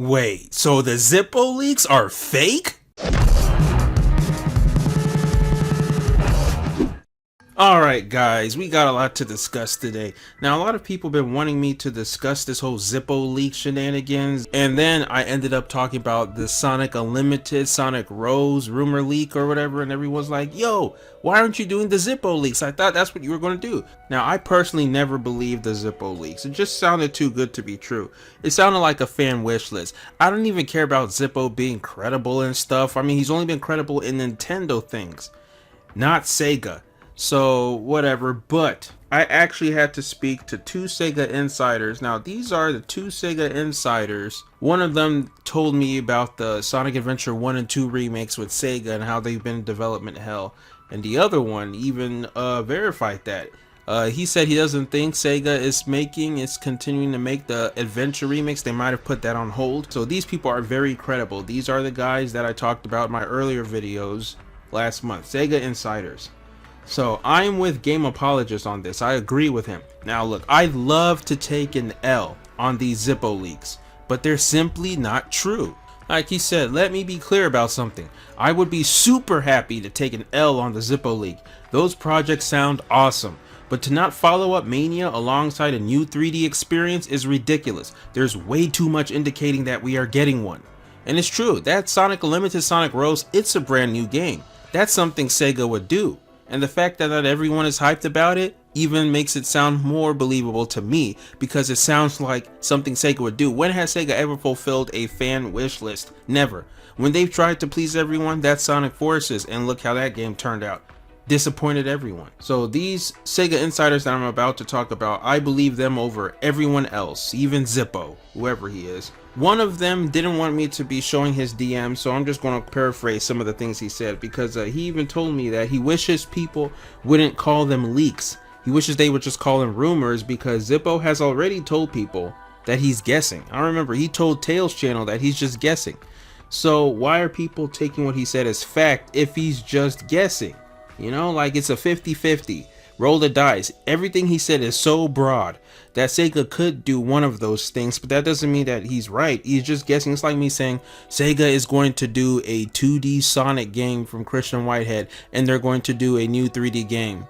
Wait, so the Zippo leaks are fake? Alright guys, we got a lot to discuss today. Now a lot of people have been wanting me to discuss this whole Zippo leak shenanigans, and then I ended up talking about the Sonic Unlimited, Sonic Rose rumor leak or whatever, and everyone's like, yo, why aren't you doing the Zippo leaks? I thought that's what you were going to do. Now I personally never believed the Zippo leaks. It just sounded too good to be true. It sounded like a fan wish list. I don't even care about Zippo being credible and stuff. I mean, he's only been credible in Nintendo things, not Sega. So whatever, but I actually had to speak to two SEGA Insiders. Now these are the two SEGA Insiders. One of them told me about the Sonic Adventure 1 and 2 remakes with Sega and how they've been in development hell. And the other one even verified that. He said he doesn't think Sega is continuing to make the Adventure remakes. They might have put that on hold. So these people are very credible. These are the guys that I talked about in my earlier videos last month. SEGA Insiders. So I'm with Game Apologist on this. I agree with him. Now look, I'd love to take an L on these Zippo leaks, but they're simply not true. Like he said, let me be clear about something. I would be super happy to take an L on the Zippo leak. Those projects sound awesome. But to not follow up Mania alongside a new 3D experience is ridiculous. There's way too much indicating that we are getting one. And it's true, that Sonic Unlimited Sonic Rose, it's a brand new game. That's something Sega would do. And the fact that not everyone is hyped about it even makes it sound more believable to me, because it sounds like something Sega would do. When has Sega ever fulfilled a fan wish list? Never. When they've tried to please everyone, that's Sonic Forces, and look how that game turned out. Disappointed everyone. So these Sega Insiders that I'm about to talk about, I believe them over everyone else, even Zippo, whoever he is. One of them didn't want me to be showing his DM, so I'm just going to paraphrase some of the things he said, because he even told me that he wishes people wouldn't call them leaks. He wishes they would just call them rumors, because Zippo has already told people that he's guessing. I remember he told Tails channel that he's just guessing. So why are people taking what he said as fact if he's just guessing? You know, like it's a 50-50. Roll the dice. Everything he said is so broad that Sega could do one of those things, but that doesn't mean that he's right. He's just guessing. It's like me saying Sega is going to do a 2D Sonic game from Christian Whitehead and they're going to do a new 3D game.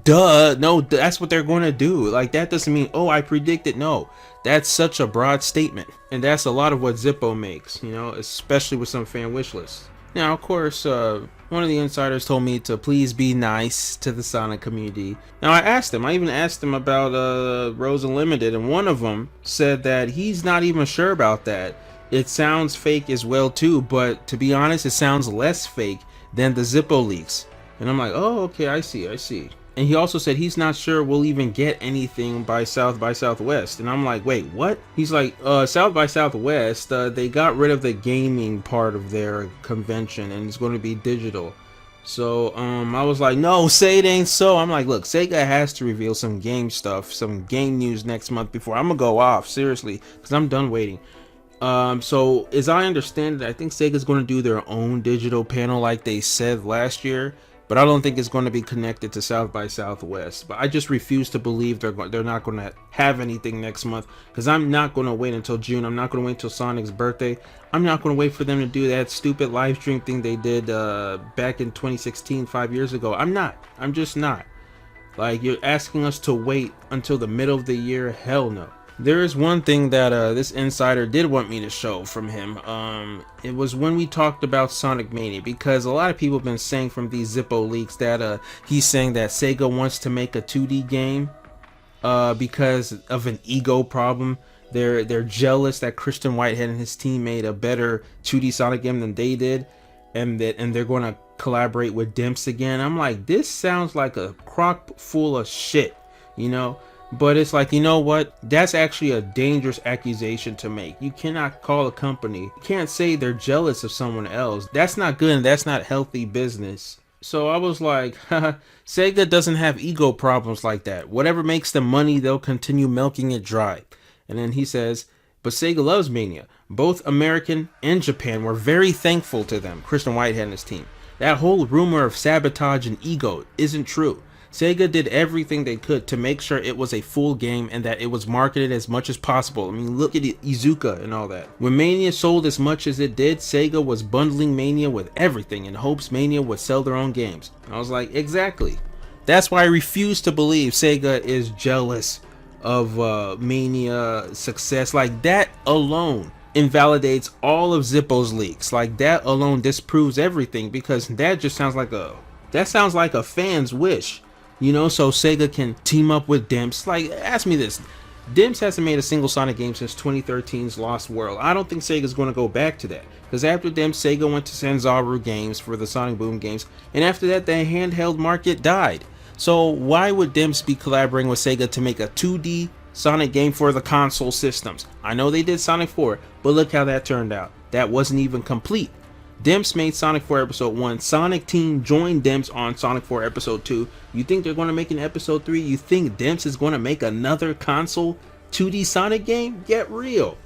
Duh, no, that's what they're going to do. Like, that doesn't mean, oh, I predicted. No, that's such a broad statement, and that's a lot of what Zippo makes, you know, especially with some fan wish lists. Now, of course, one of the insiders told me to please be nice to the Sonic community. Now, I even asked him about Rose Unlimited, and one of them said that he's not even sure about that. It sounds fake as well too, but to be honest, it sounds less fake than the Zippo leaks. And I'm like, oh, okay, I see. And he also said he's not sure we'll even get anything by South by Southwest. And I'm like, wait, what? He's like, South by Southwest, they got rid of the gaming part of their convention and it's going to be digital. So I was like, no, say it ain't so. I'm like, look, Sega has to reveal some game stuff, some game news next month before I'm gonna go off, seriously, because I'm done waiting. So as I understand it, I think Sega's going to do their own digital panel like they said last year. But I don't think it's going to be connected to South by Southwest. But I just refuse to believe they're not going to have anything next month, because I'm not going to wait until June. I'm not going to wait until Sonic's birthday. I'm not going to wait for them to do that stupid live stream thing they did back in 2016, 5 years ago. I'm just not. Like, you're asking us to wait until the middle of the year? Hell no. There is one thing that this insider did want me to show from him. It was when we talked about Sonic Mania, because a lot of people have been saying from these Zippo leaks that he's saying that Sega wants to make a 2D game because of an ego problem. They're jealous that Christian Whitehead and his team made a better 2D Sonic game than they did, and they're going to collaborate with Dimps again. I'm like, this sounds like a crock full of shit, you know? But it's like, you know what? That's actually a dangerous accusation to make. You cannot call a company. You can't say they're jealous of someone else. That's not good, and that's not healthy business. So I was like, Sega doesn't have ego problems like that. Whatever makes them money, they'll continue milking it dry. And then he says, but Sega loves Mania. Both American and Japan were very thankful to them, Christian Whitehead and his team. That whole rumor of sabotage and ego isn't true. Sega did everything they could to make sure it was a full game and that it was marketed as much as possible. I mean, look at Izuka and all that. When Mania sold as much as it did, Sega was bundling Mania with everything in hopes Mania would sell their own games. And I was like, exactly. That's why I refuse to believe Sega is jealous of Mania success. Like, that alone invalidates all of Zippo's leaks. Like, that alone disproves everything, because that just sounds like a fan's wish, you know, so Sega can team up with Dimps. Like, ask me this. Dimps hasn't made a single Sonic game since 2013's Lost World. I don't think Sega's going to go back to that, because after Dimps, Sega went to Sanzaru Games for the Sonic Boom games, and after that, the handheld market died. So why would Dimps be collaborating with Sega to make a 2D Sonic game for the console systems? I know they did Sonic 4, but look how that turned out. That wasn't even complete. Dimps made Sonic 4 Episode 1. Sonic Team joined Dimps on Sonic 4 Episode 2. You think they're going to make an Episode 3? You think Dimps is going to make another console 2D Sonic game? Get real.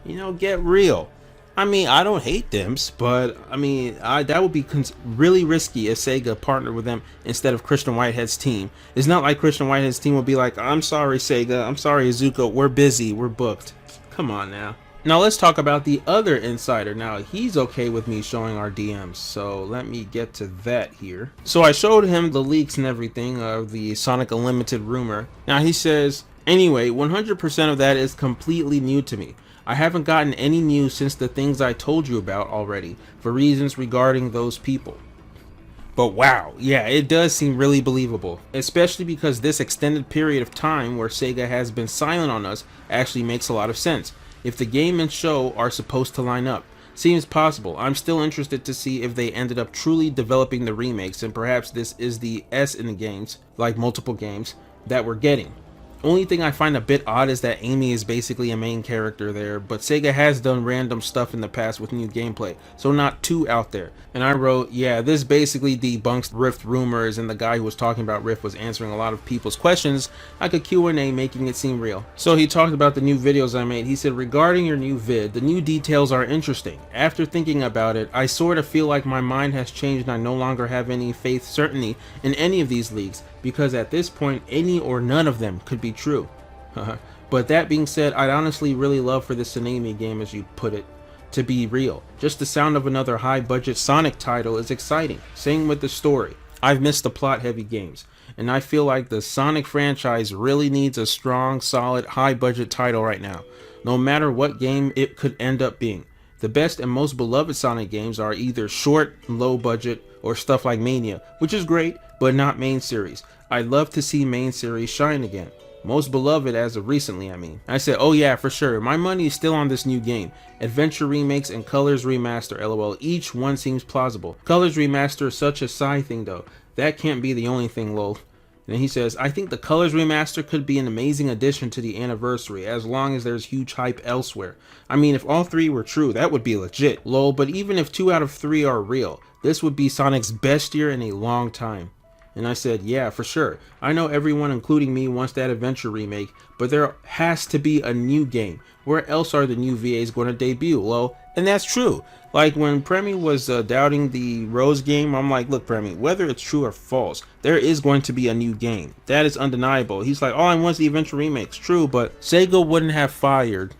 You know, get real. I mean, I don't hate Dimps, but I mean, that would be really risky if Sega partnered with them instead of Christian Whitehead's team. It's not like Christian Whitehead's team would be like, I'm sorry, Sega. I'm sorry, Izuka. We're busy. We're booked. Come on now. Now let's talk about the other insider. Now he's okay with me showing our DMs, so let me get to that here. So I showed him the leaks and everything of the Sonic Unlimited rumor. Now he says, anyway, 100% of that is completely new to me. I haven't gotten any news since the things I told you about already, for reasons regarding those people. But wow, yeah, it does seem really believable, especially because this extended period of time where Sega has been silent on us actually makes a lot of sense. If the game and show are supposed to line up, seems possible. I'm still interested to see if they ended up truly developing the remakes, and perhaps this is the S in the games, like multiple games, that we're getting. Only thing I find a bit odd is that Amy is basically a main character there, but Sega has done random stuff in the past with new gameplay, so not too out there. And I wrote, yeah, this basically debunks Rift rumors, and the guy who was talking about Rift was answering a lot of people's questions, like a Q&A, making it seem real. So he talked about the new videos I made. He said, regarding your new vid, the new details are interesting. After thinking about it, I sort of feel like my mind has changed and I no longer have any faith certainty in any of these leaks, because at this point, any or none of them could be true. But that being said, I'd honestly really love for this Tsunami game, as you put it, to be real. Just the sound of another high-budget Sonic title is exciting. Same with the story. I've missed the plot-heavy games, and I feel like the Sonic franchise really needs a strong, solid, high-budget title right now, no matter what game it could end up being. The best and most beloved Sonic games are either short, low budget, or stuff like Mania, which is great, but not main series. I'd love to see main series shine again. Most beloved as of recently, I mean. I said, oh yeah, for sure. My money is still on this new game. Adventure remakes and Colors remaster, lol. Each one seems plausible. Colors remaster is such a side thing though. That can't be the only thing, lol. And he says, I think the Colors remaster could be an amazing addition to the anniversary, as long as there's huge hype elsewhere. I mean, if all three were true, that would be legit, lol. But even if 2 out of 3 are real, this would be Sonic's best year in a long time. And I said, yeah, for sure. I know everyone, including me, wants that Adventure remake, but there has to be a new game. Where else are the new VAs going to debut, lol? And that's true. Like when Premi was doubting the Rose game, I'm like, look, Premi, whether it's true or false, there is going to be a new game. That is undeniable. He's like, all I want is the Adventure remakes. True, but Sega wouldn't have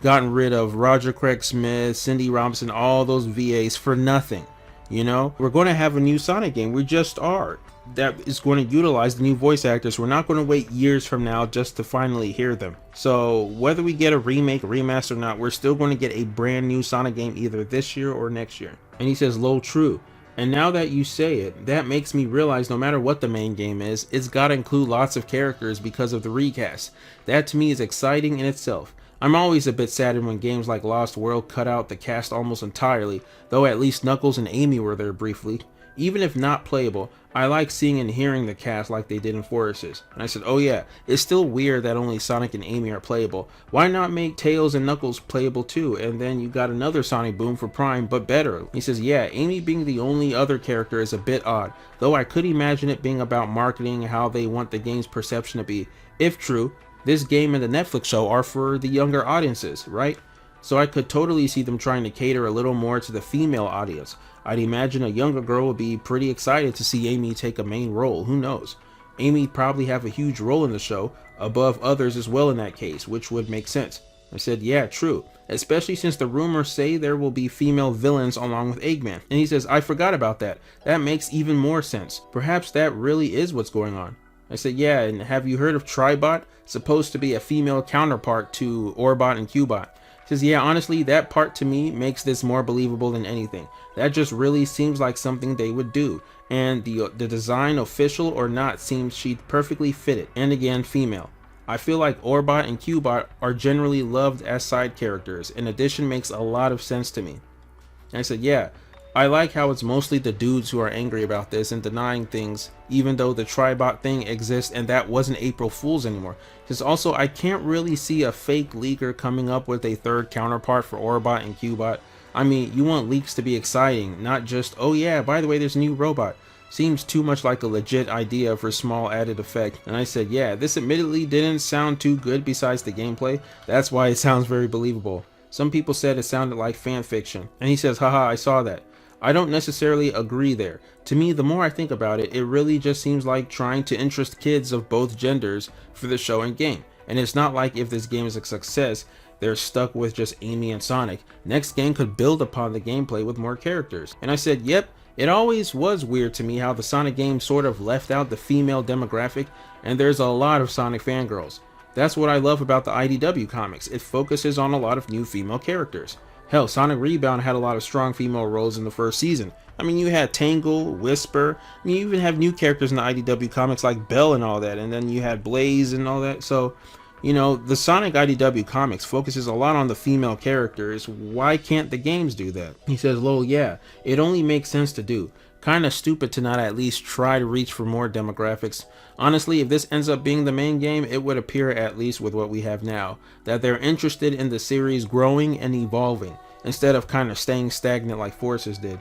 gotten rid of Roger Craig Smith, Cindy Robinson, all those VAs for nothing. You know, we're going to have a new Sonic game. We just are. That is going to utilize the new voice actors. We're not going to wait years from now just to finally hear them. So whether we get a remake, remaster or not, we're still going to get a brand new Sonic game either this year or next year. And he says, lol, true. And now that you say it, that makes me realize no matter what the main game is, it's got to include lots of characters because of the recast. That to me is exciting in itself. I'm always a bit saddened when games like Lost World cut out the cast almost entirely, though at least Knuckles and Amy were there briefly. Even if not playable, I like seeing and hearing the cast like they did in Forces. And I said, oh yeah, it's still weird that only Sonic and Amy are playable. Why not make Tails and Knuckles playable too? And then you got another Sonic Boom for Prime, but better. He says, yeah, Amy being the only other character is a bit odd, though I could imagine it being about marketing and how they want the game's perception to be. If true, this game and the Netflix show are for the younger audiences, right? So I could totally see them trying to cater a little more to the female audience. I'd imagine a younger girl would be pretty excited to see Amy take a main role, who knows. Amy probably have a huge role in the show, above others as well in that case, which would make sense. I said, yeah, true. Especially since the rumors say there will be female villains along with Eggman. And he says, I forgot about that. That makes even more sense. Perhaps that really is what's going on. I said, yeah, and have you heard of Tribot? Supposed to be a female counterpart to Orbot and Cubot. He says, yeah, honestly, that part to me makes this more believable than anything. That just really seems like something they would do. And the design, official or not, seems she'd perfectly fit it. And again, female. I feel like Orbot and Cubot are generally loved as side characters, and addition makes a lot of sense to me. And I said, yeah, I like how it's mostly the dudes who are angry about this and denying things, even though the Tribot thing exists and that wasn't April Fool's anymore. Because also, I can't really see a fake leaker coming up with a third counterpart for Orbot and Cubot. I mean, you want leaks to be exciting, not just, oh yeah, by the way, there's a new robot. Seems too much like a legit idea for small added effect. And I said, yeah, this admittedly didn't sound too good besides the gameplay. That's why it sounds very believable. Some people said it sounded like fan fiction. And he says, haha, I saw that. I don't necessarily agree there. To me, the more I think about it, it really just seems like trying to interest kids of both genders for the show and game. And it's not like if this game is a success, they're stuck with just Amy and Sonic. Next game could build upon the gameplay with more characters. And I said, yep. It always was weird to me how the Sonic game sort of left out the female demographic, and there's a lot of Sonic fangirls. That's what I love about the IDW comics. It focuses on a lot of new female characters. Hell, Sonic Rebound had a lot of strong female roles in the first season. I mean, you had Tangle, Whisper, I mean, you even have new characters in the IDW comics like Belle and all that, and then you had Blaze and all that. So, you know, the Sonic IDW comics focuses a lot on the female characters. Why can't the games do that? He says, lol, yeah, it only makes sense to do. Kinda stupid to not at least try to reach for more demographics. Honestly, if this ends up being the main game, it would appear, at least with what we have now, that they're interested in the series growing and evolving, instead of kind of staying stagnant like Forces did.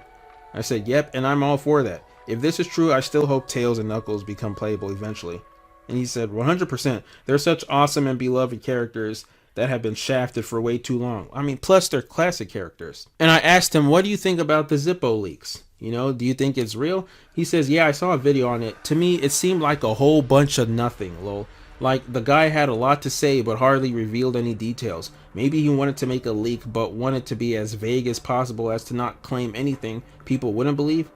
I said, yep, and I'm all for that. If this is true, I still hope Tails and Knuckles become playable eventually. And he said, 100%, they're such awesome and beloved characters that have been shafted for way too long. I mean, plus they're classic characters. And I asked him, what do you think about the Zippo leaks? You know, do you think it's real? He says, yeah, I saw a video on it. To me, it seemed like a whole bunch of nothing, lol. Like, the guy had a lot to say, but hardly revealed any details. Maybe he wanted to make a leak, but wanted to be as vague as possible as to not claim anything people wouldn't believe.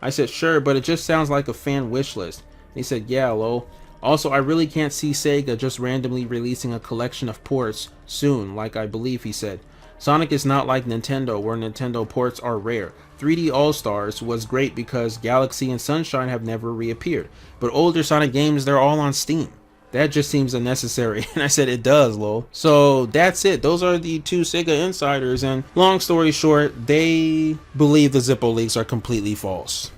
I said, sure, but it just sounds like a fan wish list. He said, yeah, lol. Also, I really can't see Sega just randomly releasing a collection of ports soon, like I believe he said. Sonic is not like Nintendo, where Nintendo ports are rare. 3D All-Stars was great because Galaxy and Sunshine have never reappeared, but older Sonic games, they're all on Steam. That just seems unnecessary, and I said it does, lol. So that's it. Those are the two SEGA Insiders, and long story short, they believe the Zippo leaks are completely false.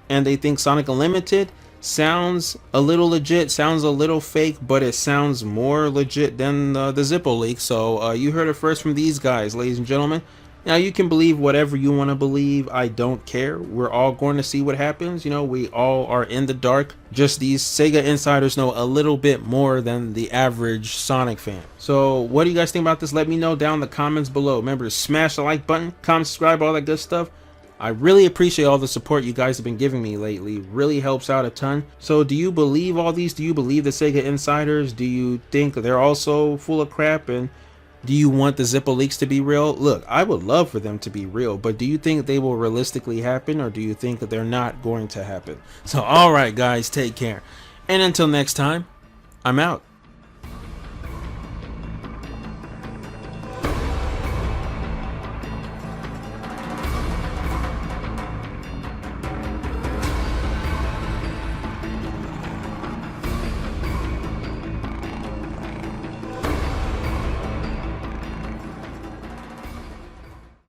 And they think Sonic Unlimited sounds a little legit, sounds a little fake, but it sounds more legit than the Zippo leak. So you heard it first from these guys, ladies and gentlemen. Now you can believe whatever you want to believe. I don't care. We're all going to see what happens. You know, we all are in the dark. Just these SEGA Insiders know a little bit more than the average Sonic fan. So what do you guys think about this? Let me know down in the comments below. Remember to smash the like button, comment, subscribe, all that good stuff. I really appreciate all the support you guys have been giving me lately. Really helps out a ton. So do you believe all these? Do you believe the SEGA Insiders? Do you think they're also full of crap? And do you want the Zippo leaks to be real? Look, I would love for them to be real, but do you think they will realistically happen, or do you think that they're not going to happen? So alright guys, take care. And until next time, I'm out.